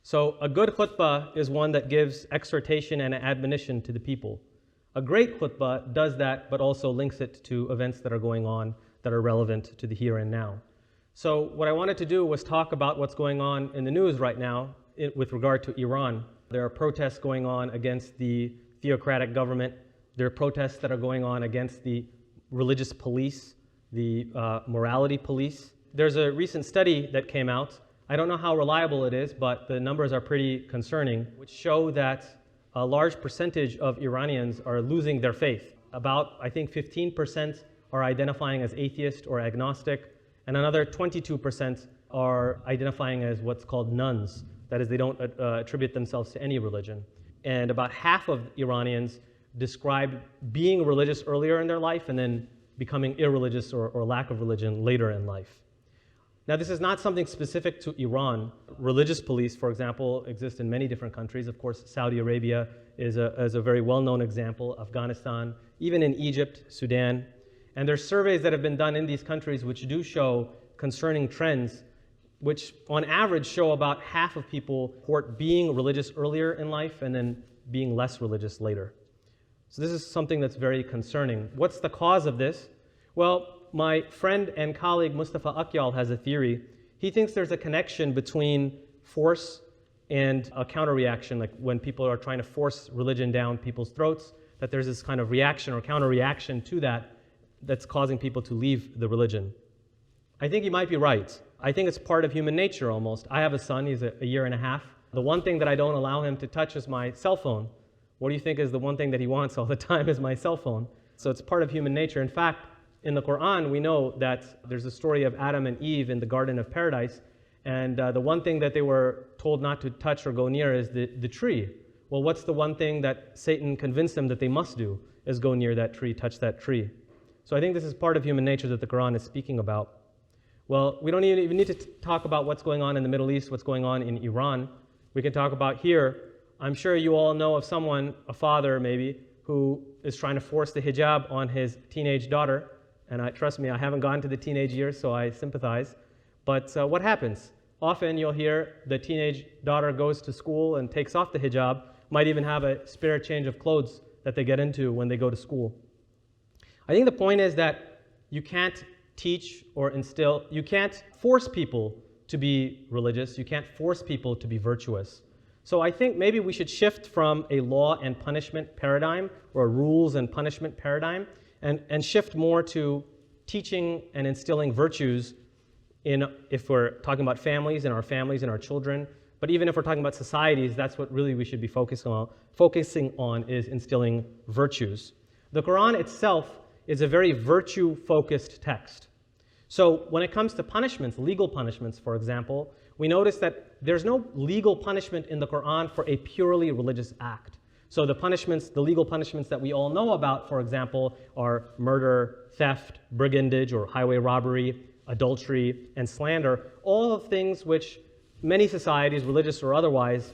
So a good khutbah is one that gives exhortation and admonition to the people. A great khutbah does that, but also links it to events that are going on that are relevant to the here and now. So what I wanted to do was talk about what's going on in the news right now with regard to Iran. There are protests going on against the theocratic government. There are protests that are going on against the religious police, the morality police. There's a recent study that came out. I don't know how reliable it is, but the numbers are pretty concerning, which show that a large percentage of Iranians are losing their faith. About, I think, 15% are identifying as atheist or agnostic, and another 22% are identifying as what's called nuns. That is, they don't attribute themselves to any religion. And about half of Iranians describe being religious earlier in their life and then becoming irreligious or lack of religion later in life. Now, this is not something specific to Iran. Religious police, for example, exist in many different countries. Of course, Saudi Arabia is a very well-known example, Afghanistan, even in Egypt, Sudan. And there's surveys that have been done in these countries which do show concerning trends, which on average show about half of people report being religious earlier in life and then being less religious later. So this is something that's very concerning. What's the cause of this? Well, my friend and colleague Mustafa Akyal has a theory. He thinks there's a connection between force and a counter-reaction, like when people are trying to force religion down people's throats, that there's this kind of reaction or counter-reaction to that that's causing people to leave the religion. I think he might be right. I think it's part of human nature almost. I have a son, he's a year and a half. The one thing that I don't allow him to touch is my cell phone. What do you think is the one thing that he wants all the time is my cell phone? So it's part of human nature. In fact, in the Quran, we know that there's a story of Adam and Eve in the Garden of Paradise, and the one thing that they were told not to touch or go near is the tree. Well, what's the one thing that Satan convinced them that they must do is go near that tree, touch that tree. So I think this is part of human nature that the Quran is speaking about. Well, we don't even need to talk about what's going on in the Middle East, what's going on in Iran. We can talk about here. I'm sure you all know of someone, a father maybe, who is trying to force the hijab on his teenage daughter. And trust me, I haven't gone to the teenage years, so I sympathize. But what happens? Often you'll hear the teenage daughter goes to school and takes off the hijab, might even have a spare change of clothes that they get into when they go to school. I think the point is that you can't teach or instill, you can't force people to be religious, you can't force people to be virtuous. So I think maybe we should shift from a law and punishment paradigm or a rules and punishment paradigm and shift more to teaching and instilling virtues if we're talking about families and our children. But even if we're talking about societies, that's what really we should be focusing on is instilling virtues. The Quran itself is a very virtue-focused text. So when it comes to punishments, legal punishments, for example, we notice that there's no legal punishment in the Quran for a purely religious act. So the punishments, the legal punishments that we all know about, for example, are murder, theft, brigandage or highway robbery, adultery, and slander, all of things which many societies, religious or otherwise,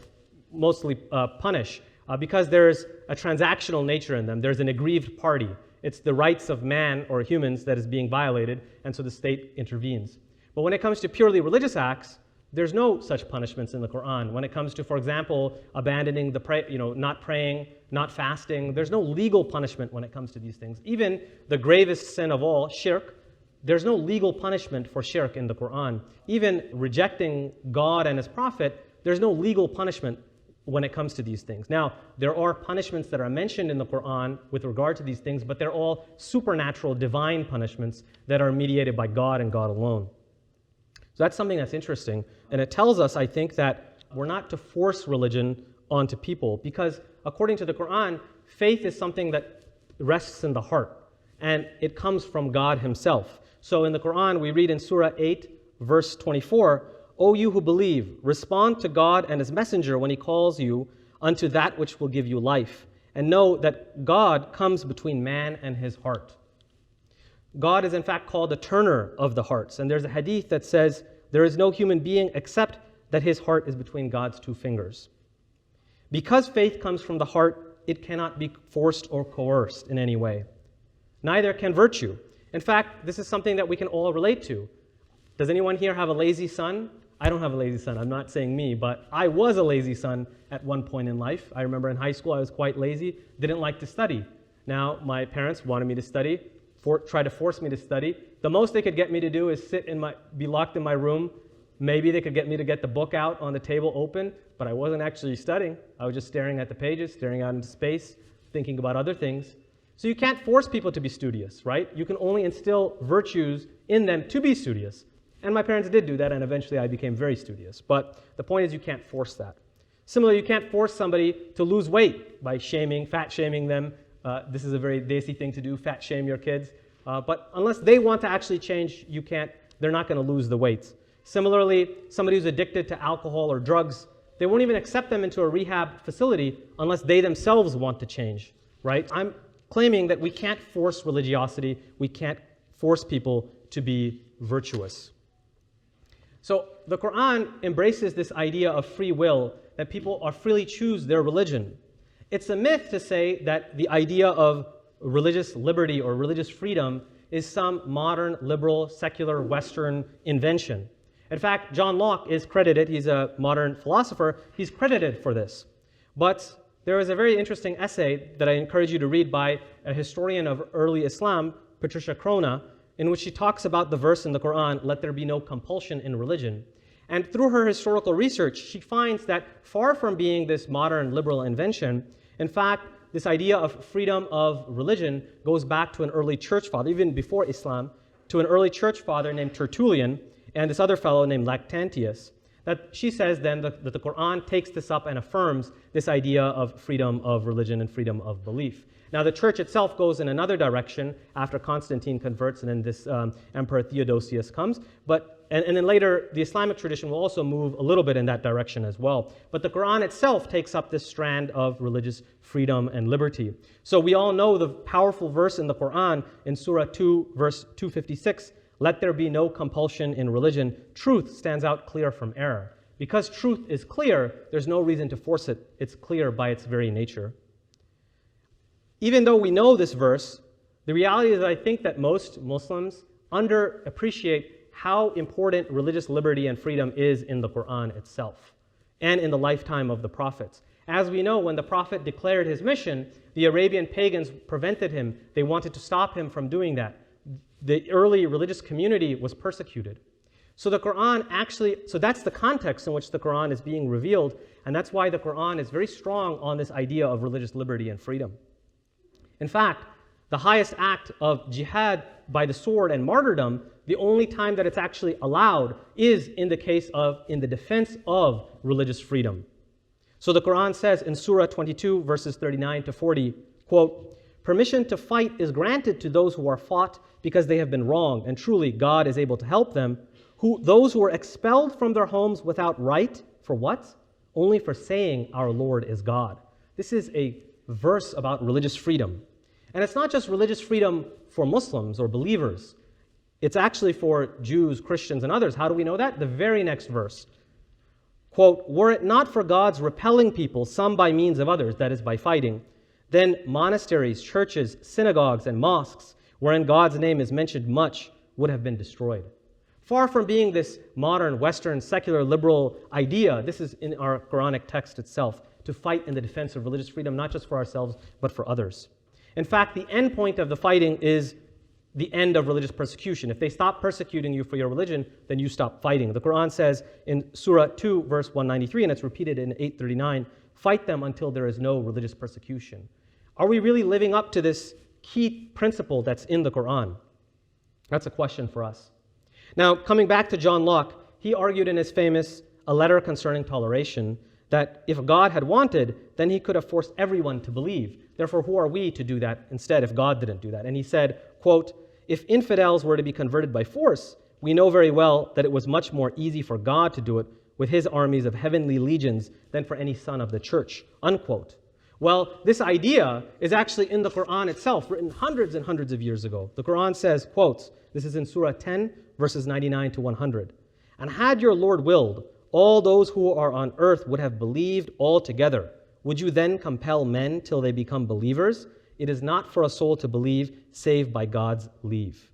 mostly punish because there's a transactional nature in them. There's an aggrieved party. It's the rights of man or humans that is being violated, and so the state intervenes. But when it comes to purely religious acts, there's no such punishments in the Quran. When it comes to, for example, abandoning not praying, not fasting, there's no legal punishment when it comes to these things. Even the gravest sin of all, shirk, there's no legal punishment for shirk in the Quran. Even rejecting God and His Prophet, there's no legal punishment when it comes to these things. Now, there are punishments that are mentioned in the Quran with regard to these things, but they're all supernatural, divine punishments that are mediated by God and God alone. So that's something that's interesting. And it tells us, I think, that we're not to force religion onto people because according to the Quran, faith is something that rests in the heart and it comes from God Himself. So in the Quran, we read in Surah 8, verse 24, "O you who believe, respond to God and His messenger when He calls you unto that which will give you life, and know that God comes between man and his heart." God is in fact called the turner of the hearts. And there's a hadith that says, there is no human being except that his heart is between God's two fingers. Because faith comes from the heart, it cannot be forced or coerced in any way. Neither can virtue. In fact, this is something that we can all relate to. Does anyone here have a lazy son? I don't have a lazy son. I'm not saying me, but I was a lazy son at one point in life. I remember in high school I was quite lazy, didn't like to study. Now my parents wanted me to study, try to force me to study. The most they could get me to do is be locked in my room. Maybe they could get me to get the book out on the table open, but I wasn't actually studying. I was just staring at the pages, staring out into space, thinking about other things. So you can't force people to be studious, right? You can only instill virtues in them to be studious. And my parents did do that, and eventually I became very studious. But the point is you can't force that. Similarly, you can't force somebody to lose weight by fat shaming them. This is a very desi thing to do, fat shame your kids. But unless they want to actually change, they're not going to lose the weight. Similarly, somebody who's addicted to alcohol or drugs, they won't even accept them into a rehab facility unless they themselves want to change, right? I'm claiming that we can't force religiosity. We can't force people to be virtuous. So the Quran embraces this idea of free will, that people are freely choose their religion. It's a myth to say that the idea of religious liberty or religious freedom is some modern, liberal, secular, Western invention. In fact, John Locke is credited, he's a modern philosopher, he's credited for this. But there is a very interesting essay that I encourage you to read by a historian of early Islam, Patricia Crona, in which she talks about the verse in the Quran, "Let there be no compulsion in religion." And through her historical research, she finds that far from being this modern liberal invention, in fact, this idea of freedom of religion goes back to an early church father, even before Islam, to an early church father named Tertullian and this other fellow named Lactantius. That she says then that the Quran takes this up and affirms this idea of freedom of religion and freedom of belief. Now the church itself goes in another direction after Constantine converts and then this Emperor Theodosius comes. And then later the Islamic tradition will also move a little bit in that direction as well. But the Quran itself takes up this strand of religious freedom and liberty. So we all know the powerful verse in the Quran in Surah 2, verse 256, "Let there be no compulsion in religion. Truth stands out clear from error." Because truth is clear, there's no reason to force it. It's clear by its very nature. Even though we know this verse, the reality is that I think that most Muslims underappreciate how important religious liberty and freedom is in the Quran itself and in the lifetime of the prophets. As we know, when the prophet declared his mission, the Arabian pagans prevented him. They wanted to stop him from doing that. The early religious community was persecuted. So the Quran that's the context in which the Quran is being revealed, and that's why the Quran is very strong on this idea of religious liberty and freedom. In fact, the highest act of jihad by the sword and martyrdom, the only time that it's actually allowed is in the defense of religious freedom. So the Quran says in Surah 22, verses 39 to 40, quote, "Permission to fight is granted to those who are fought because they have been wronged, and truly God is able to help them. Those who are expelled from their homes without right, for what? Only for saying our Lord is God." This is a verse about religious freedom. And it's not just religious freedom for Muslims or believers. It's actually for Jews, Christians, and others. How do we know that? The very next verse. Quote, "Were it not for God's repelling people, some by means of others," that is by fighting, "then monasteries, churches, synagogues, and mosques, wherein God's name is mentioned much, would have been destroyed." Far from being this modern, Western, secular, liberal idea, this is in our Quranic text itself, to fight in the defense of religious freedom, not just for ourselves, but for others. In fact, the end point of the fighting is the end of religious persecution. If they stop persecuting you for your religion, then you stop fighting. The Quran says in Surah 2, verse 193, and it's repeated in 839, "Fight them until there is no religious persecution." Are we really living up to this key principle that's in the Quran? That's a question for us. Now, coming back to John Locke, he argued in his famous A Letter Concerning Toleration that if God had wanted, then he could have forced everyone to believe. Therefore, who are we to do that instead if God didn't do that? And he said, quote, "If infidels were to be converted by force, we know very well that it was much more easy for God to do it with his armies of heavenly legions than for any son of the church," unquote. Well, this idea is actually in the Quran itself, written hundreds and hundreds of years ago. The Quran says, quotes, this is in Surah 10, verses 99 to 100, "And had your Lord willed, all those who are on earth would have believed altogether. Would you then compel men till they become believers? It is not for a soul to believe save by God's leave."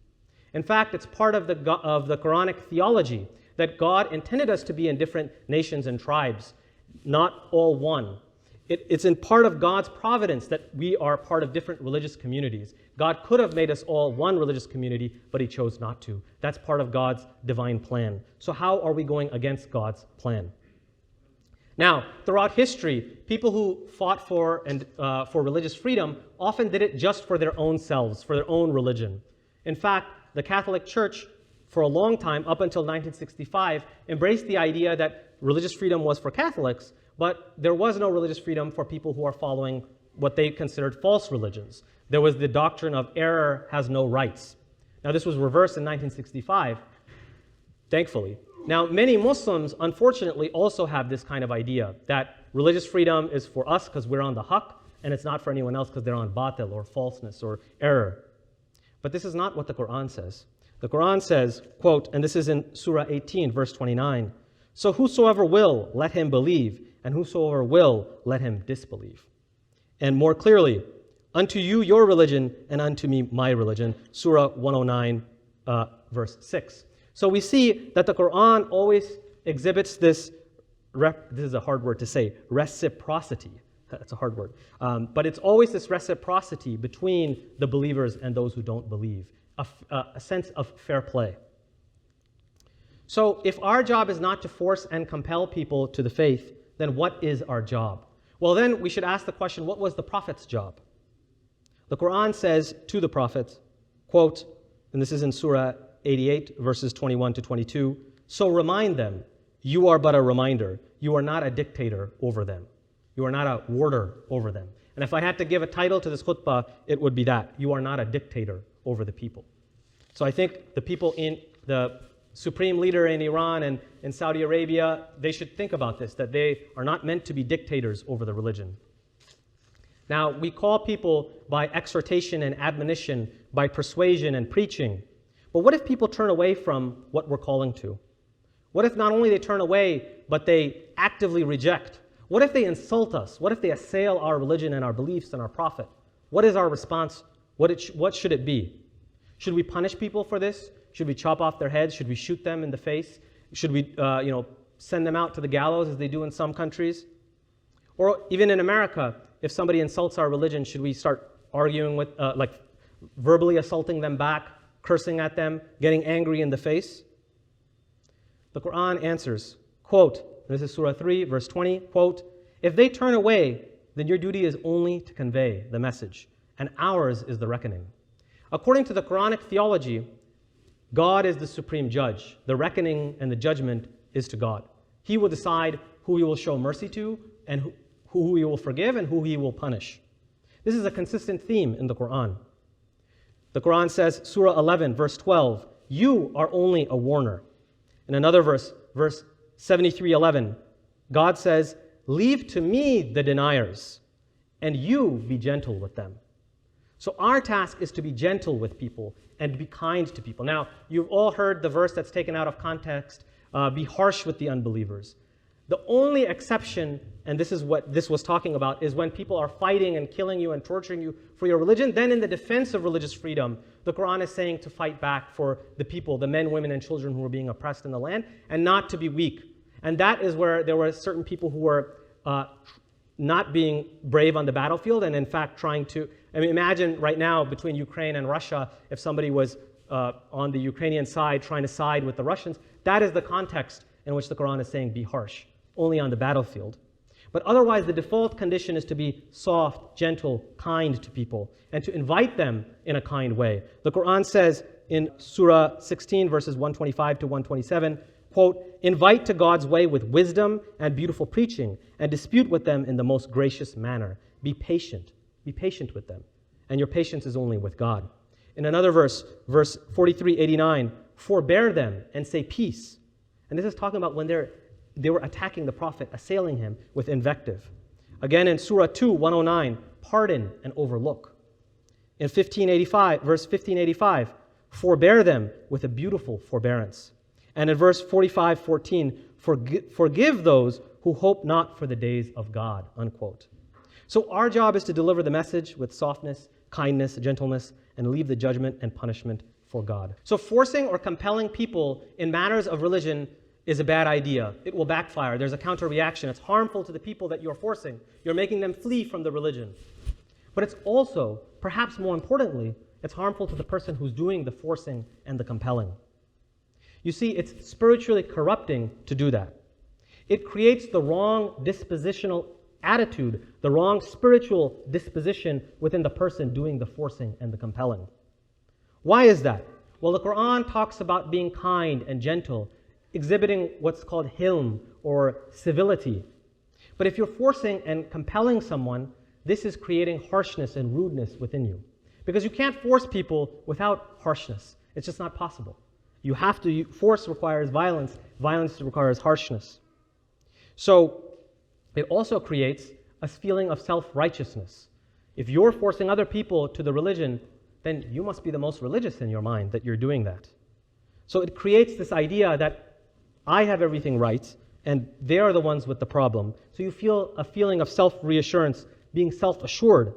In fact, it's part of the Quranic theology that God intended us to be in different nations and tribes, not all one. It's in part of God's providence that we are part of different religious communities. God could have made us all one religious community, but he chose not to. That's part of God's divine plan. So how are we going against God's plan? Now, throughout history, people who fought for religious freedom often did it just for their own selves, for their own religion. In fact, the Catholic Church, for a long time, up until 1965, embraced the idea that religious freedom was for Catholics, but there was no religious freedom for people who are following what they considered false religions. There was the doctrine of error has no rights. Now, this was reversed in 1965, thankfully. Now, many Muslims, unfortunately, also have this kind of idea that religious freedom is for us because we're on the haqq, and it's not for anyone else because they're on batil or falseness or error. But this is not what the Quran says. The Quran says, quote, and this is in Surah 18, verse 29, so whosoever will, let him believe, and whosoever will, let him disbelieve. And more clearly, unto you your religion, and unto me my religion, Surah 109, verse 6. So we see that the Quran always exhibits this is a hard word to say, reciprocity. That's a hard word. But it's always this reciprocity between the believers and those who don't believe, a sense of fair play. So if our job is not to force and compel people to the faith, then what is our job? Well, then we should ask the question, what was the Prophet's job? The Quran says to the Prophet, quote, and this is in Surah 88, verses 21 to 22, so remind them, you are but a reminder. You are not a dictator over them. You are not a warder over them. And if I had to give a title to this khutbah, it would be that. You are not a dictator over the people. So I think the people in the supreme leader in Iran and in Saudi Arabia, they should think about this, that they are not meant to be dictators over the religion. Now, we call people by exhortation and admonition, by persuasion and preaching. But what if people turn away from what we're calling to? What if not only they turn away, but they actively reject? What if they insult us? What if they assail our religion and our beliefs and our prophet? What is our response? What should it be? Should we punish people for this? Should we chop off their heads? Should we shoot them in the face? Should we send them out to the gallows as they do in some countries? Or even in America, if somebody insults our religion, should we start arguing with, verbally assaulting them back, cursing at them, getting angry in the face? The Quran answers, quote, this is Surah 3, verse 20, quote, if they turn away, then your duty is only to convey the message, and ours is the reckoning. According to the Quranic theology, God is the supreme judge. The reckoning and the judgment is to God. He will decide who he will show mercy to and who he will forgive and who he will punish. This is a consistent theme in the Quran. The Quran says, Surah 11, verse 12, you are only a warner. In another verse, verse 73:11, God says, leave to me the deniers, and you be gentle with them. So our task is to be gentle with people and be kind to people. Now, you've all heard the verse that's taken out of context, be harsh with the unbelievers. The only exception, and this is what this was talking about, is when people are fighting and killing you and torturing you for your religion. Then in the defense of religious freedom, the Quran is saying to fight back for the people, the men, women, and children who are being oppressed in the land, and not to be weak. And that is where there were certain people who were not being brave on the battlefield and in fact trying to, imagine right now between Ukraine and Russia, if somebody was on the Ukrainian side trying to side with the Russians, that is the context in which the Quran is saying be harsh, only on the battlefield. But otherwise, the default condition is to be soft, gentle, kind to people, and to invite them in a kind way. The Quran says in Surah 16, verses 125 to 127, quote, invite to God's way with wisdom and beautiful preaching, and dispute with them in the most gracious manner. Be patient with them, and your patience is only with God. In another verse, verse 43:89, forbear them and say peace. And this is talking about when they were attacking the Prophet, assailing him with invective. Again in Surah 2, 109, pardon and overlook. In verse 1585, forbear them with a beautiful forbearance. And in verse 45:14, forgive those who hope not for the days of God, unquote. So our job is to deliver the message with softness, kindness, gentleness, and leave the judgment and punishment for God. So forcing or compelling people in matters of religion is a bad idea. It will backfire. There's a counter reaction. It's harmful to the people that you're forcing. You're making them flee from the religion. But it's also, perhaps more importantly, it's harmful to the person who's doing the forcing and the compelling. You see, it's spiritually corrupting to do that. It creates the wrong dispositional attitude, the wrong spiritual disposition within the person doing the forcing and the compelling. Why is that? Well, the Quran talks about being kind and gentle, exhibiting what's called hilm, or civility. But if you're forcing and compelling someone, this is creating harshness and rudeness within you. Because you can't force people without harshness. It's just not possible. You have to, force requires violence, violence requires harshness. So it also creates a feeling of self-righteousness. If you're forcing other people to the religion, then you must be the most religious in your mind that you're doing that. So it creates this idea that I have everything right, and they are the ones with the problem. So you feel a feeling of self-reassurance, being self-assured.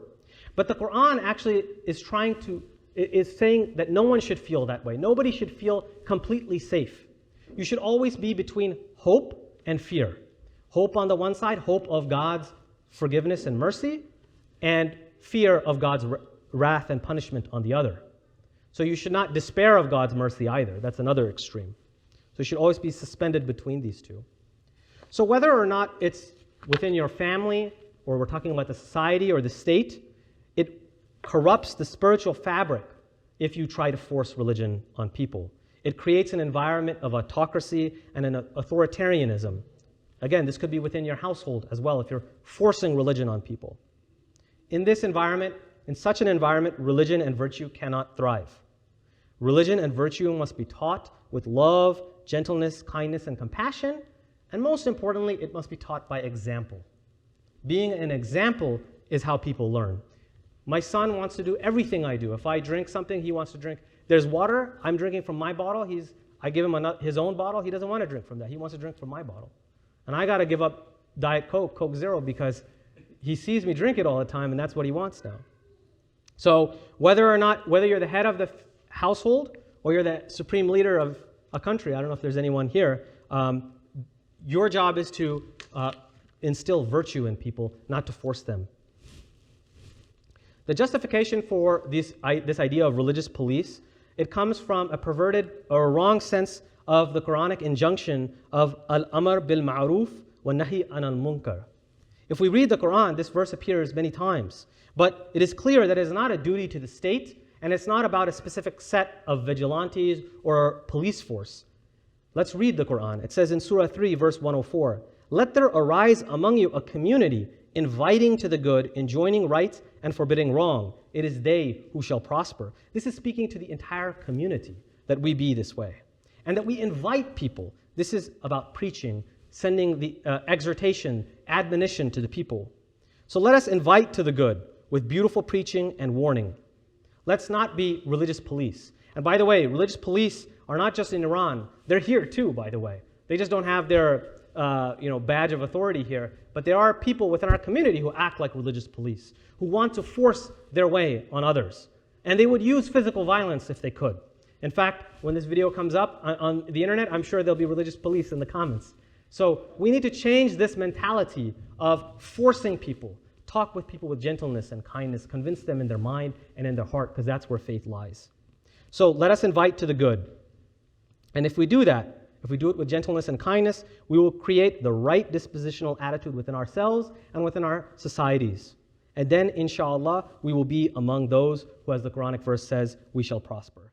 But the Quran actually is saying that no one should feel that way. Nobody should feel completely safe. You should always be between hope and fear. Hope on the one side, hope of God's forgiveness and mercy, and fear of God's wrath and punishment on the other. So you should not despair of God's mercy either. That's another extreme. So you should always be suspended between these two. So whether or not it's within your family, or we're talking about the society or the state, it corrupts the spiritual fabric if you try to force religion on people. It creates an environment of autocracy and an authoritarianism. Again, this could be within your household as well if you're forcing religion on people. In this environment, in such an environment, religion and virtue cannot thrive. Religion and virtue must be taught with love, gentleness, kindness, and compassion, and most importantly, it must be taught by example. Being an example is how people learn. My son wants to do everything I do. If I drink something, he wants to drink. There's water, I'm drinking from my bottle, I give him his own bottle, he doesn't want to drink from that. He wants to drink from my bottle. And I got to give up Diet Coke, Coke Zero, because he sees me drink it all the time, and that's what he wants now. So whether you're the head of the household or you're the supreme leader of a country, I don't know if there's anyone here, your job is to instill virtue in people, not to force them. The justification for this idea of religious police, it comes from a perverted or wrong sense of the Quranic injunction of al-amr bil ma'ruf wa nahi anil munkar. If we read the Quran, this verse appears many times, but it is clear that it is not a duty to the state, and it's not about a specific set of vigilantes or police force. Let's read the Quran. It says in Surah 3, verse 104, "Let there arise among you a community, inviting to the good, enjoining right, and forbidding wrong. It is they who shall prosper." This is speaking to the entire community, that we be this way. And that we invite people. This is about preaching, sending the exhortation, admonition to the people. So let us invite to the good with beautiful preaching and warning. Let's not be religious police. And by the way, religious police are not just in Iran. They're here too, by the way. They just don't have their badge of authority here. But there are people within our community who act like religious police, who want to force their way on others. And they would use physical violence if they could. In fact, when this video comes up on the internet, I'm sure there'll be religious police in the comments. So we need to change this mentality of forcing people. Talk with people with gentleness and kindness. Convince them in their mind and in their heart, because that's where faith lies. So let us invite to the good. And if we do that, if we do it with gentleness and kindness, we will create the right dispositional attitude within ourselves and within our societies. And then, inshallah, we will be among those who, as the Quranic verse says, we shall prosper.